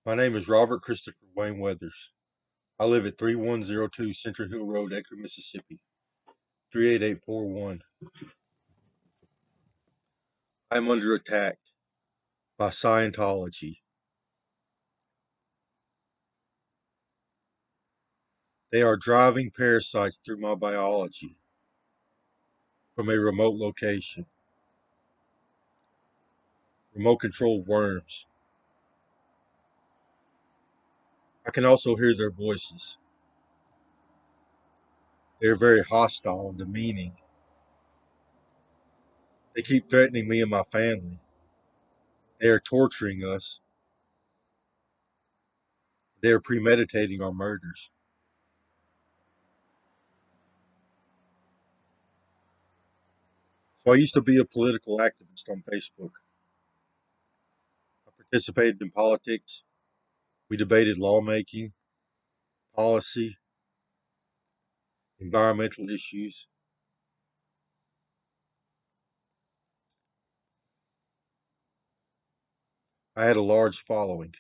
My name is Robert Christopher Wayne Weathers. I live at 3102 Central Hill Road, Acre, Mississippi, 38841. I am under attack by Scientology. They are driving parasites through my biology from a remote location. Remote controlled worms. I can also hear their voices. They are very hostile and demeaning. They keep threatening me and my family. They are torturing us. They are premeditating our murders. So I used to be a political activist on Facebook. I participated in politics. We debated lawmaking, policy, environmental issues. I had a large following.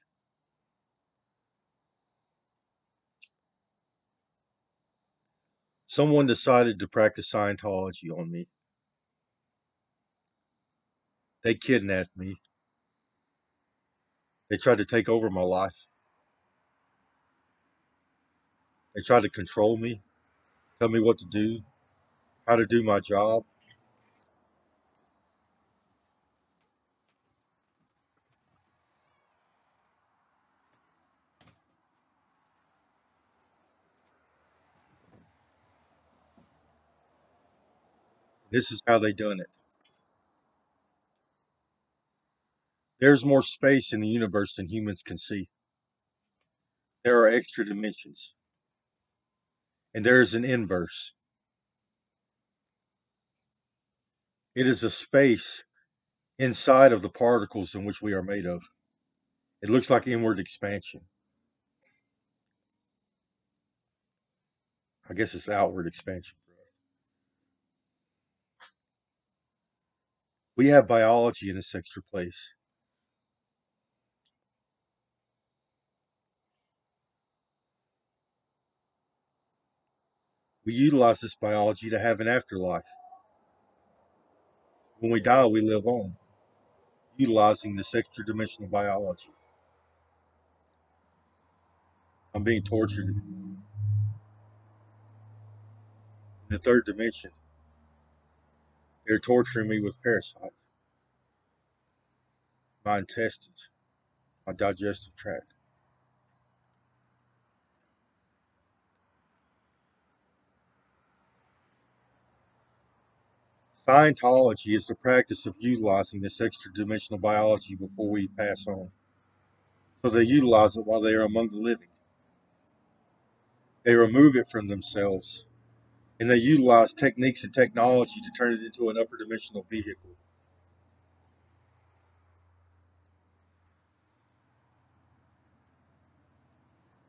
Someone decided to practice Scientology on me. They kidnapped me. They tried to take over my life. They tried to control me, tell me what to do, how to do my job. This is how they done it. There's more space in the universe than humans can see. There are extra dimensions. And there is an inverse. It is a space inside of the particles in which we are made of. It looks like inward expansion. I guess it's outward expansion. We have biology in this extra place. We utilize this biology to have an afterlife. When we die, we live on, utilizing this extra dimensional biology. I'm being tortured in the third dimension. They're torturing me with parasites, my intestines, my digestive tract. Scientology is the practice of utilizing this extra dimensional biology before we pass on. So they utilize it while they are among the living. They remove it from themselves, and they utilize techniques and technology to turn it into an upper dimensional vehicle.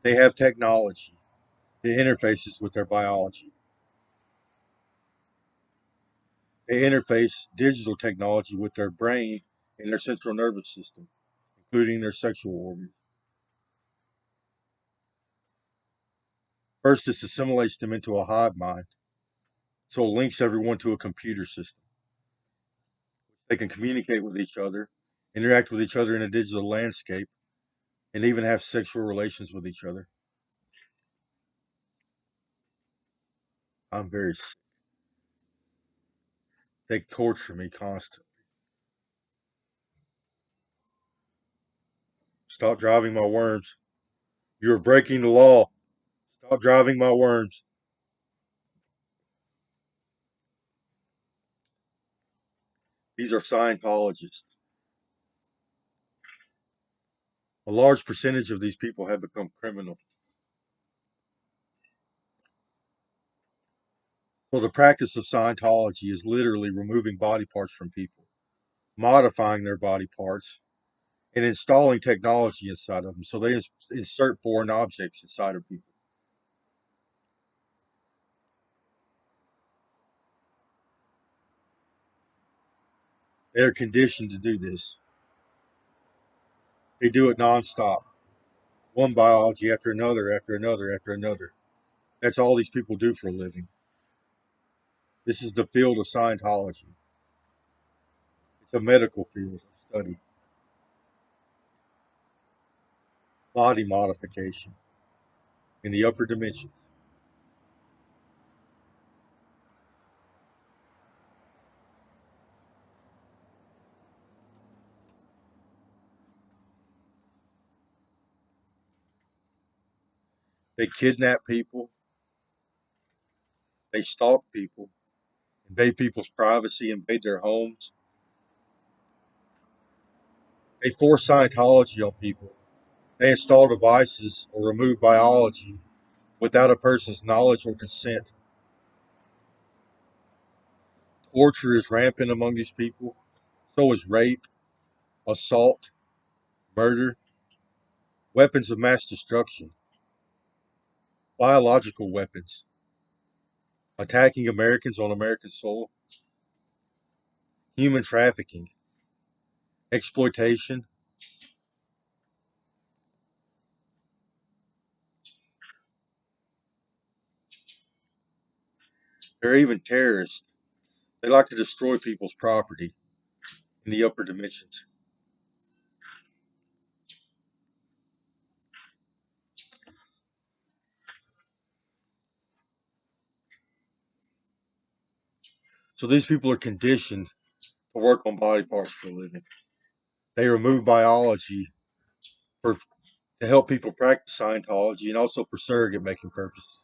They have technology that interfaces with their biology. They interface digital technology with their brain and their central nervous system, including their sexual organs. First, this assimilates them into a hive mind, so it links everyone to a computer system. They can communicate with each other, interact with each other in a digital landscape, and even have sexual relations with each other. I'm very sick. They torture me constantly. Stop driving my worms. You're breaking the law. Stop driving my worms. These are Scientologists. A large percentage of these people have become criminal. Well, the practice of Scientology is literally removing body parts from people, modifying their body parts, and installing technology inside of them. So they insert foreign objects inside of people. They are conditioned to do this. They do it nonstop. one biology after another, after another, after another. That's all these people do for a living. This is the field of Scientology. It's a medical field of study. Body modification in the upper dimensions. They kidnap people. They stalk people, invade people's privacy, invade their homes. They force Scientology on people. They install devices or remove biology without a person's knowledge or consent. Torture is rampant among these people. So is rape, assault, murder, weapons of mass destruction, biological weapons, attacking Americans on American soil, human trafficking, exploitation. They're even terrorists. They like to destroy people's property in the upper dimensions. So these people are conditioned to work on body parts for a living. They remove biology for to help people practice Scientology and also for surrogate making purposes.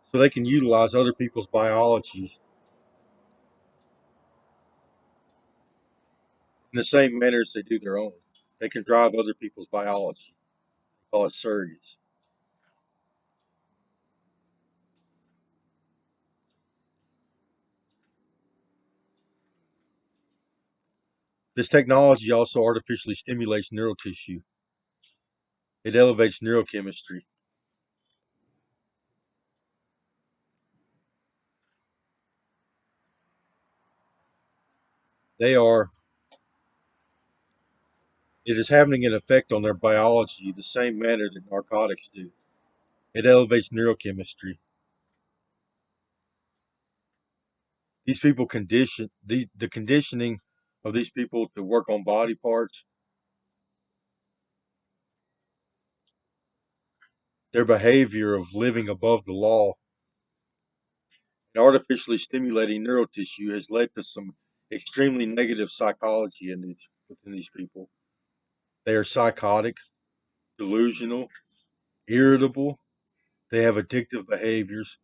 So they can utilize other people's biology in the same manner as they do their own. They can drive other people's biology. They call it surrogates. This technology also artificially stimulates neural tissue. It elevates neurochemistry. They are It is having an effect on their biology the same manner that narcotics do. It elevates neurochemistry. These people the conditioning of these people to work on body parts, their behavior of living above the law, and artificially stimulating neural tissue has led to some extremely negative psychology within these people. They are psychotic, delusional, irritable. They have addictive behaviors.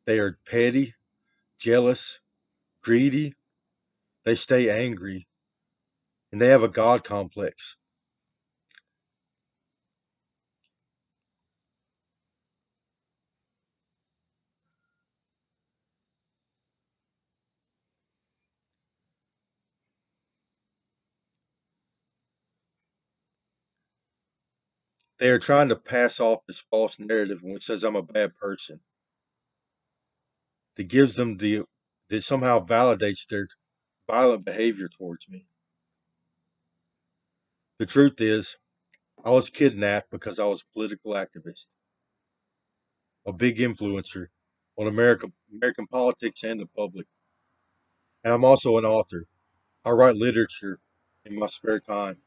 They are petty, jealous, greedy. They stay angry, and they have a God complex. They are trying to pass off this false narrative which says I'm a bad person. That gives them that somehow validates their violent behavior towards me. The truth is, I was kidnapped because I was a political activist, a big influencer on American politics and the public. And I'm also an author. I write literature in my spare time.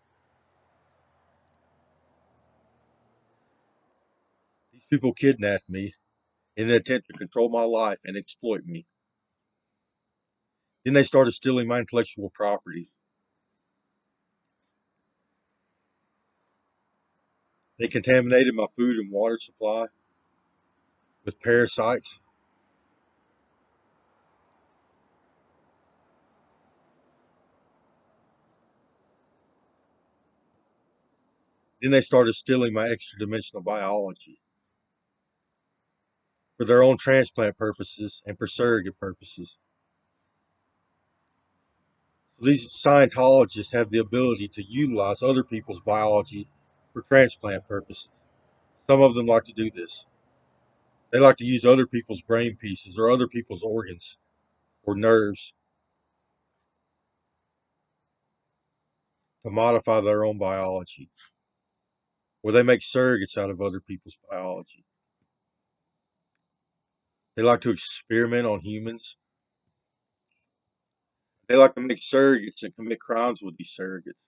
These people kidnapped me in an attempt to control my life and exploit me. Then they started stealing my intellectual property. They contaminated my food and water supply with parasites. Then they started stealing my extra dimensional biology for their own transplant purposes and for surrogate purposes. So these Scientologists have the ability to utilize other people's biology for transplant purposes. Some of them like to do this. They like to use other people's brain pieces or other people's organs or nerves to modify their own biology. where they make surrogates out of other people's biology. They like to experiment on humans. They like to make surrogates and commit crimes with these surrogates.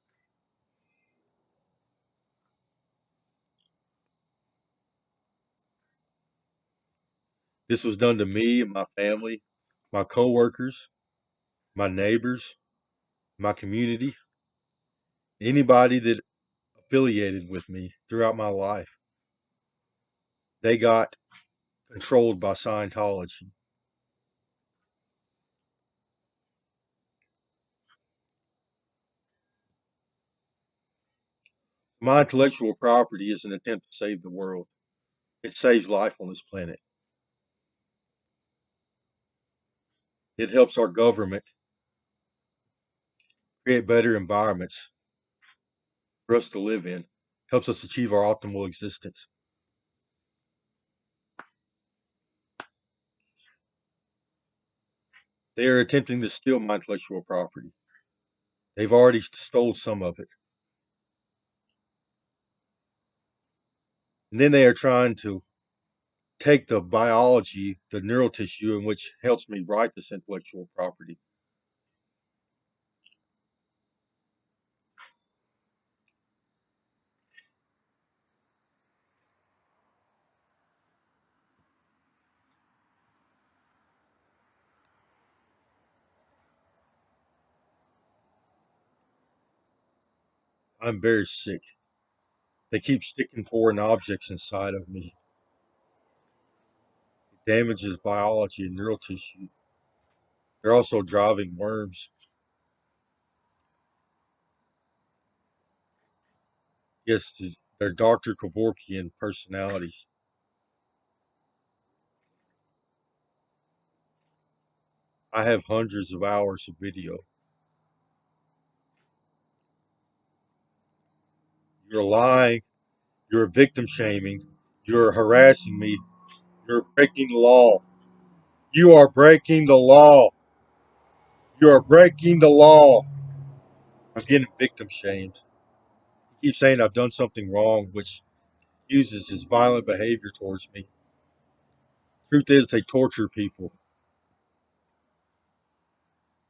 This was done to me and my family, my coworkers, my neighbors, my community, anybody that affiliated with me throughout my life. They got controlled by Scientology. My intellectual property is an attempt to save the world. It saves life on this planet. It helps our government create better environments for us to live in, helps us achieve our optimal existence. They are attempting to steal my intellectual property. They've already stole some of it. And then they are trying to take the biology, the neural tissue in which helps me write this intellectual property. I'm very sick. They keep sticking foreign objects inside of me. It damages biology and neural tissue. They're also driving worms. Yes, they're Dr. Kevorkian personalities. I have hundreds of hours of video. You're lying. You're victim shaming. You're harassing me. You're breaking the law. You are breaking the law. You are breaking the law. I'm getting victim shamed. He keeps saying I've done something wrong, which uses his violent behavior towards me. Truth is, they torture people.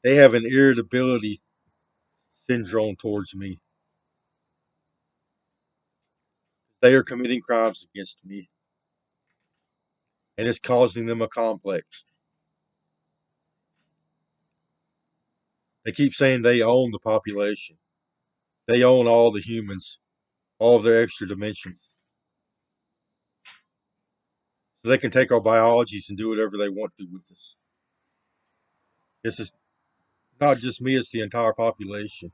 They have an irritability syndrome towards me. They are committing crimes against me, and it's causing them a complex. They keep saying they own the population. They own all the humans, all of their extra dimensions. So they can take our biologies and do whatever they want to with us. This is not just me, it's the entire population.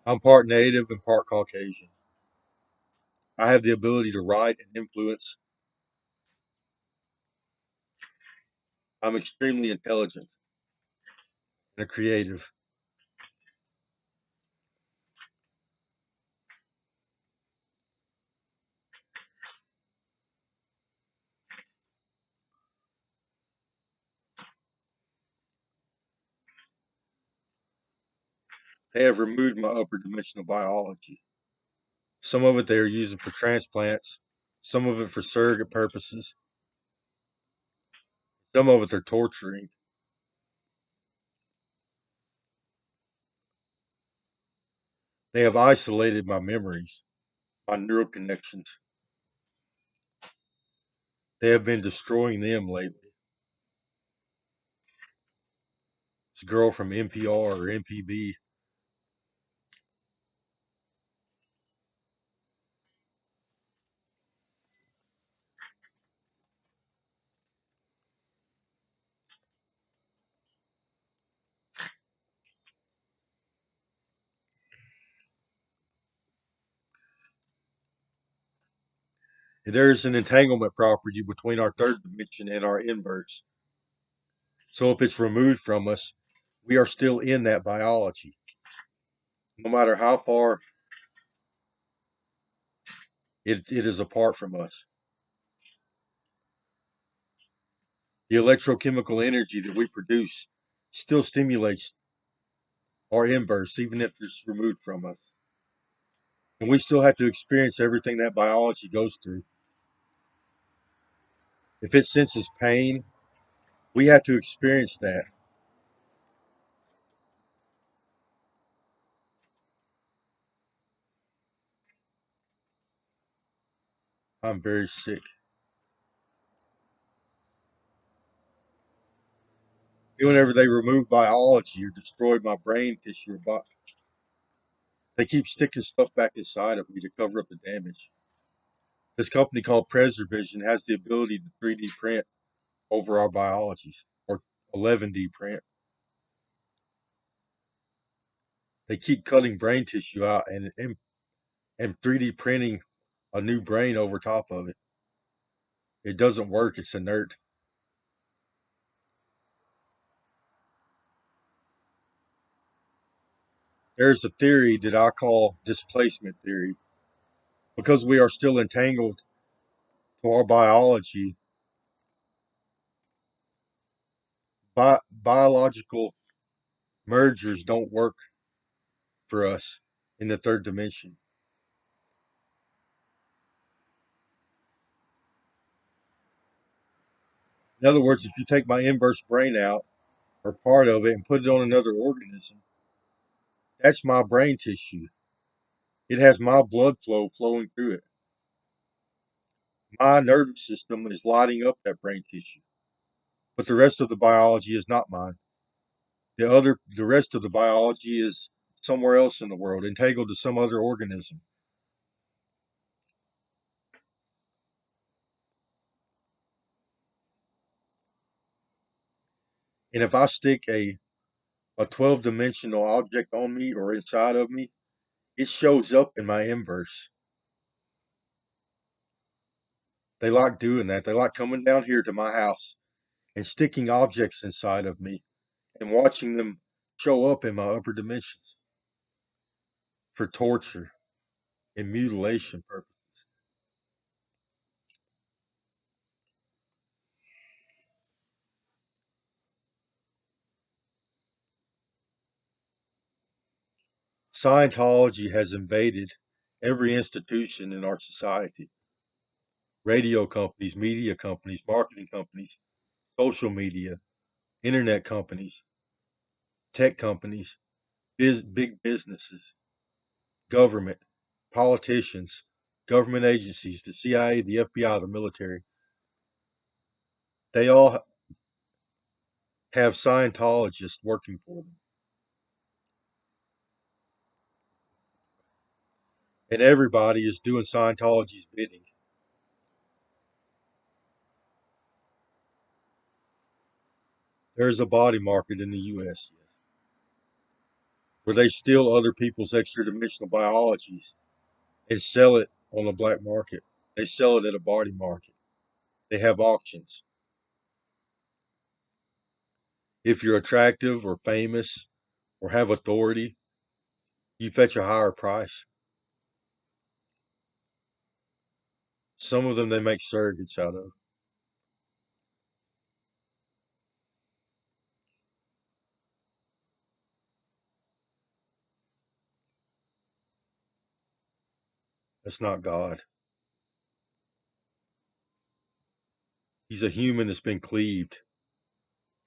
I'm part native and part Caucasian. I have the ability to write and influence. I'm extremely intelligent and creative. They have removed my upper dimensional biology. Some of it they are using for transplants, some of it for surrogate purposes, some of it they're torturing. They have isolated my memories, my neural connections. They have been destroying them lately. This girl from NPR or MPB, there's an entanglement property between our third dimension and our inverse. So if it's removed from us, we are still in that biology, no matter how far it is apart from us. The electrochemical energy that we produce still stimulates or inverse, even if it's removed from us. And we still have to experience everything that biology goes through. If it senses pain, we have to experience that. I'm very sick. Whenever they remove biology or destroy my brain tissue, they keep sticking stuff back inside of me to cover up the damage. This company called Preservision has the ability to 3D print over our biologies, or 11D print. They keep cutting brain tissue out and 3D printing a new brain over top of it. It doesn't work. It's inert. There's a theory that I call displacement theory. Because we are still entangled to our biology, biological mergers don't work for us in the third dimension. In other words, if you take my inverse brain out or part of it and put it on another organism, that's my brain tissue. It has my blood flow flowing through it. My nervous system is lighting up that brain tissue. But the rest of the biology is not mine. The rest of the biology is somewhere else in the world, entangled to some other organism. And if I stick a 12-dimensional object on me or inside of me, it shows up in my inverse. They like doing that. They like coming down here to my house and sticking objects inside of me and watching them show up in my upper dimensions for torture and mutilation purposes. Scientology has invaded every institution in our society: radio companies, media companies, marketing companies, social media, internet companies, tech companies, big businesses, government, politicians, government agencies, the CIA, the FBI, the military. They all have Scientologists working for them. And everybody is doing Scientology's bidding. There's a body market in the US where they steal other people's extra dimensional biologies and sell it on the black market. They sell it at a body market. They have auctions. If you're attractive or famous or have authority, you fetch a higher price. Some of them they make surrogates out of. That's not God. He's a human that's been cleaved.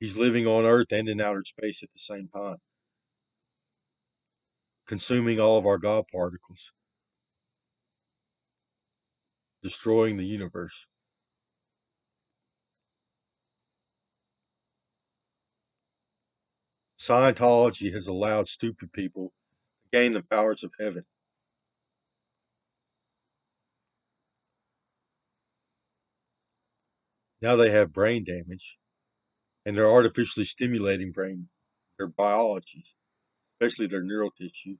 He's living on Earth and in outer space at the same time, consuming all of our God particles, destroying the universe. Scientology has allowed stupid people to gain the powers of heaven. Now they have brain damage, and they're artificially stimulating their biologies, especially their neural tissue.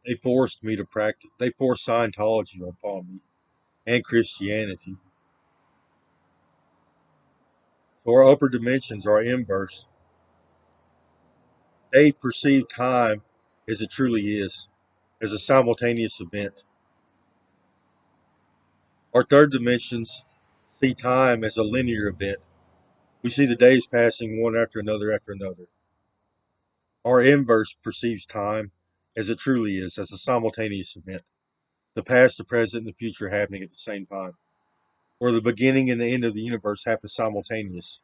They forced me to practice. They forced Scientology upon me and Christianity. So our upper dimensions, our inverse, they perceive time as it truly is, as a simultaneous event. Our third dimensions see time as a linear event. We see the days passing one after another after another. Our inverse perceives time as it truly is, as a simultaneous event. The past, the present, and the future happening at the same time. Or the beginning and the end of the universe happen simultaneously.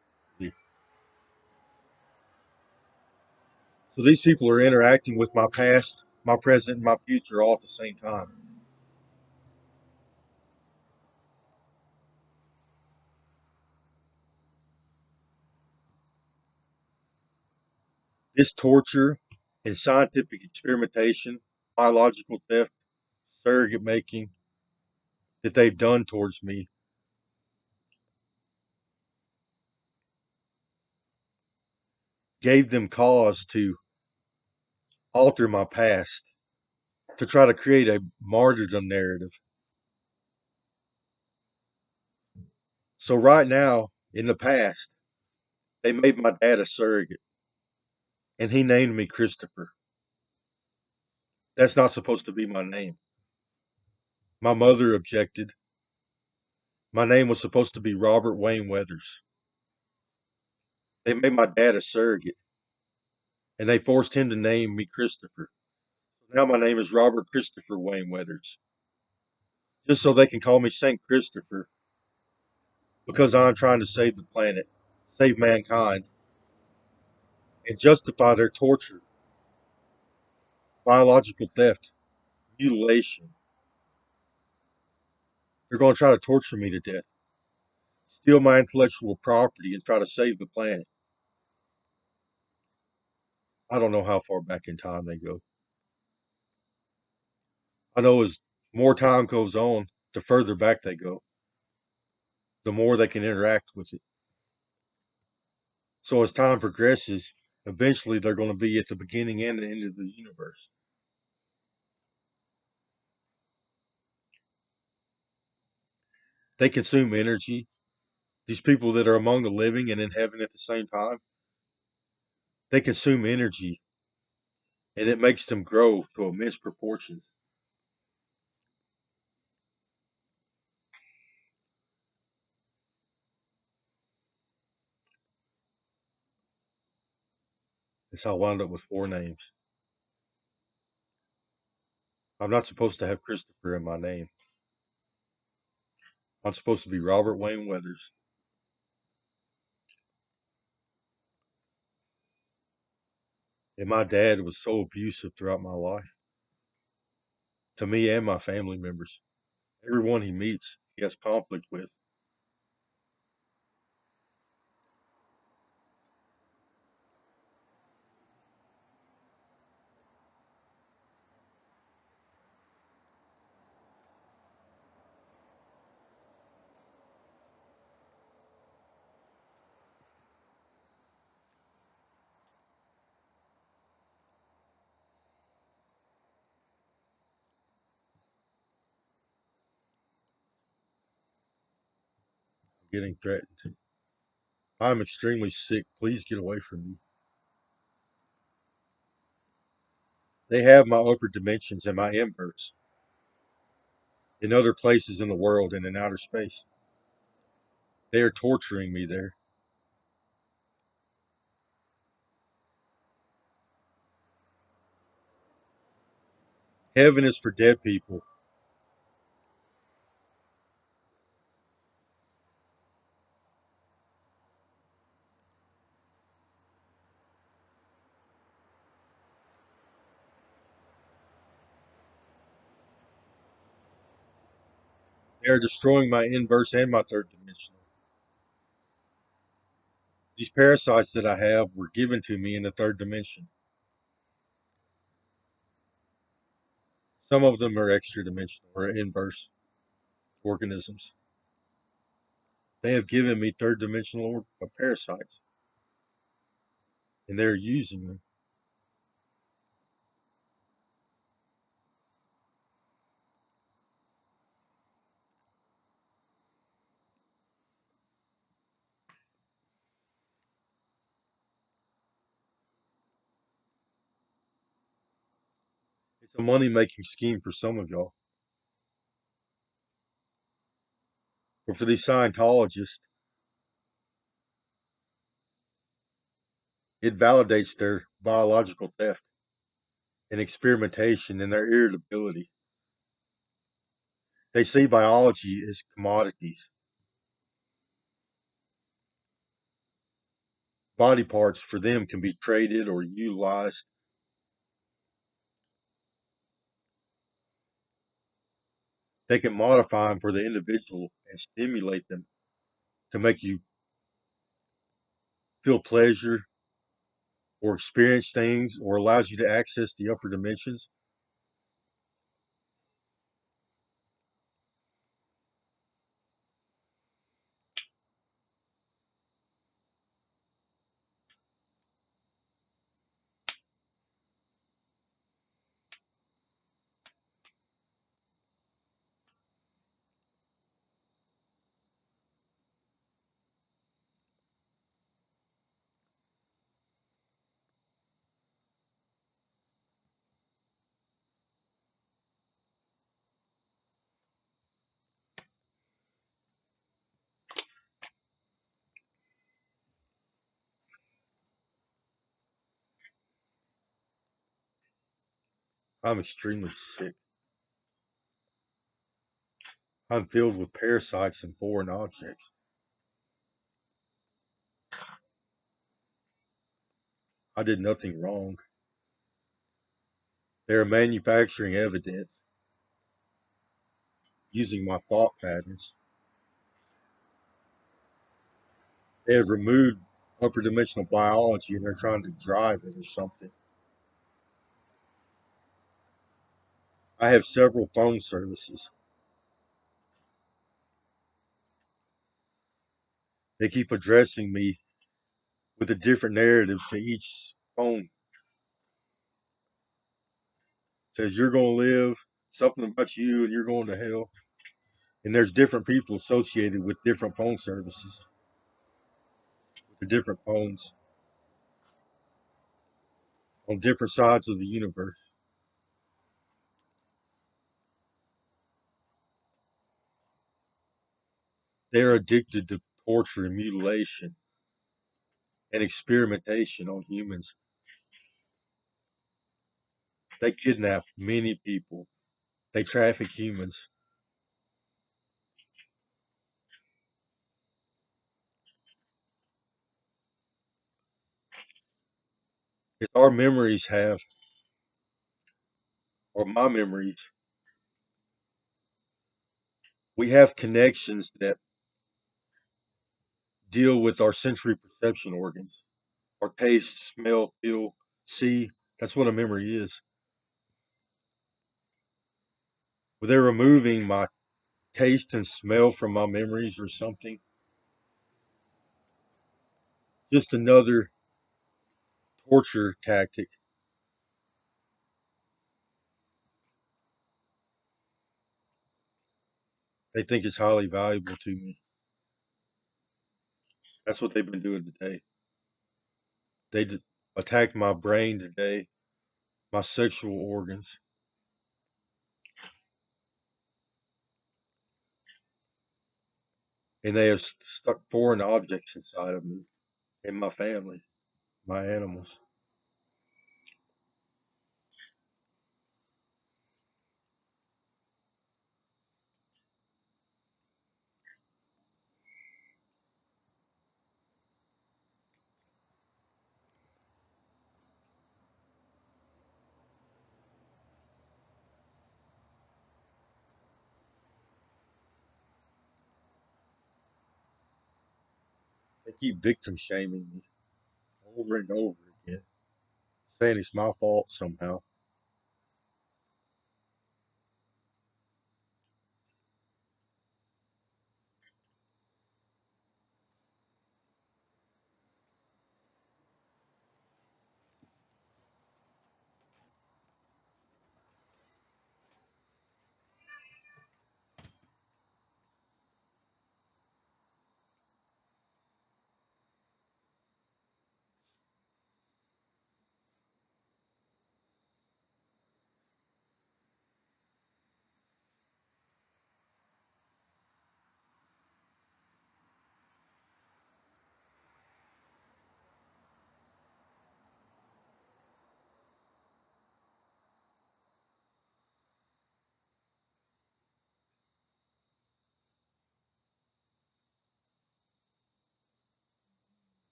So these people are interacting with my past, my present, and my future all at the same time. This torture and scientific experimentation, biological theft, surrogate making that they've done towards me gave them cause to alter my past, to try to create a martyrdom narrative. So right now, in the past, they made my dad a surrogate, and he named me Christopher. That's not supposed to be my name. My mother objected. My name was supposed to be Robert Wayne Weathers. They made my dad a surrogate, and they forced him to name me Christopher. Now my name is Robert Christopher Wayne Weathers, just so they can call me Saint Christopher, because I'm trying to save the planet, save mankind, and justify their torture, biological theft, mutilation. They're going to try to torture me to death, steal my intellectual property, and try to save the planet. I don't know how far back in time they go. I know as more time goes on, the further back they go, the more they can interact with it. So as time progresses, eventually they're going to be at the beginning and the end of the universe. They consume energy. These people that are among the living and in heaven at the same time, they consume energy, and it makes them grow to immense proportions. That's how I wound up with four names. I'm not supposed to have Christopher in my name. I'm supposed to be Robert Wayne Weathers. And my dad was so abusive throughout my life, to me and my family members. Everyone he meets, he has conflict with. Getting threatened. I'm extremely sick. Please get away from me. They have my upper dimensions and my inverts in other places in the world and in outer space. They are torturing me there. Heaven is for dead people. They are destroying my inverse and my third dimensional. These parasites that I have were given to me in the third dimension. Some of them are extra dimensional or inverse organisms. They have given me third dimensional parasites, and they're using them. It's a money-making scheme for some of y'all. But for these Scientologists, it validates their biological theft and experimentation and their irritability. They see biology as commodities. Body parts for them can be traded or utilized. They can modify them for the individual and stimulate them to make you feel pleasure or experience things or allows you to access the upper dimensions. I'm extremely sick. I'm filled with parasites and foreign objects. I did nothing wrong. They are manufacturing evidence using my thought patterns. They have removed upper dimensional biology and they're trying to drive it or something. I have several phone services. They keep addressing me with a different narrative to each phone. It says you're going to live, something about you, and you're going to hell. And there's different people associated with different phone services, with the different phones on different sides of the universe. They're addicted to torture and mutilation and experimentation on humans. They kidnap many people. They traffic humans. If our memories have, or my memories, we have connections that deal with our sensory perception organs, our taste, smell, feel, see. That's what a memory is. Well, they're removing my taste and smell from my memories or something. Just another torture tactic. They think it's highly valuable to me. That's what they've been doing today. They attacked my brain today, my sexual organs, and they have stuck foreign objects inside of me and my family, my animals. They keep victim shaming me over and over again, saying it's my fault somehow.